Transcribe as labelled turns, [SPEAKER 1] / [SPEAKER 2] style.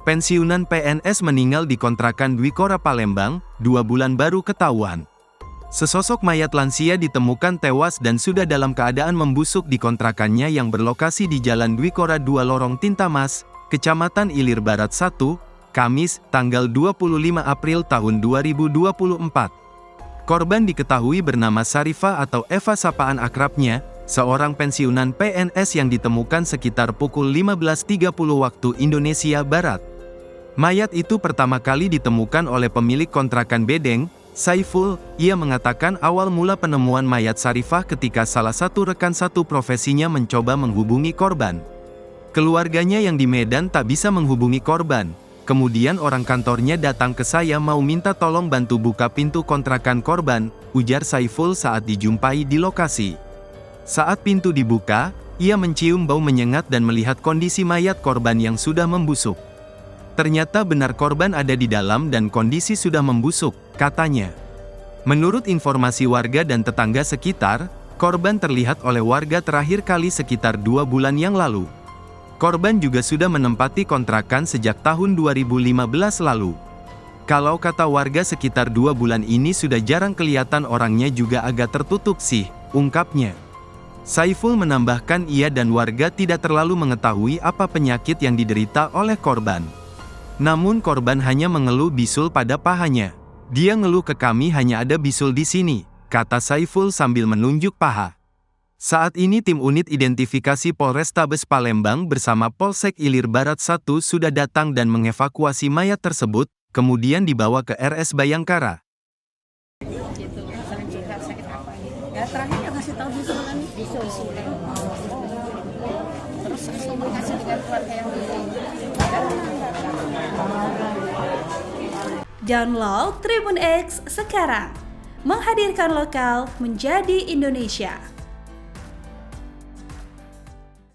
[SPEAKER 1] Pensiunan PNS meninggal di kontrakan Dwikora Palembang, 2 bulan baru ketahuan. Sesosok mayat lansia ditemukan tewas dan sudah dalam keadaan membusuk di kontrakannya yang berlokasi di Jalan Dwikora 2 Lorong Tintamas, Kecamatan Ilir Barat 1, Kamis, tanggal 25 April tahun 2024. Korban diketahui bernama Sarifah atau Eva sapaan akrabnya, seorang pensiunan PNS yang ditemukan sekitar pukul 15.30 waktu Indonesia Barat. Mayat itu pertama kali ditemukan oleh pemilik kontrakan bedeng, Saiful. Ia mengatakan awal mula penemuan mayat Sarifah ketika salah satu rekan satu profesinya mencoba menghubungi korban. Keluarganya yang di Medan tak bisa menghubungi korban. Kemudian orang kantornya datang ke saya mau minta tolong bantu buka pintu kontrakan korban, ujar Saiful saat dijumpai di lokasi. Saat pintu dibuka, ia mencium bau menyengat dan melihat kondisi mayat korban yang sudah membusuk. Ternyata benar korban ada di dalam dan kondisi sudah membusuk, katanya. Menurut informasi warga dan tetangga sekitar, korban terlihat oleh warga terakhir kali sekitar 2 bulan yang lalu. Korban juga sudah menempati kontrakan sejak tahun 2015 lalu. Kalau kata warga sekitar 2 bulan ini sudah jarang kelihatan orangnya juga agak tertutup sih, ungkapnya. Saiful menambahkan ia dan warga tidak terlalu mengetahui apa penyakit yang diderita oleh korban. Namun korban hanya mengeluh bisul pada pahanya. Dia ngeluh ke kami hanya ada bisul di sini, kata Saiful sambil menunjuk paha. Saat ini tim unit identifikasi Polrestabes Palembang bersama Polsek Ilir Barat 1 sudah datang dan mengevakuasi mayat tersebut, kemudian dibawa ke RS Bayangkara.
[SPEAKER 2] Gitu, sakit apa gitu. Ya terakhir yang ngasih tahu bisul kan bisul. Terus komunikasi dengan keluarga yang di
[SPEAKER 3] Download Tribun X sekarang, menghadirkan lokal menjadi Indonesia.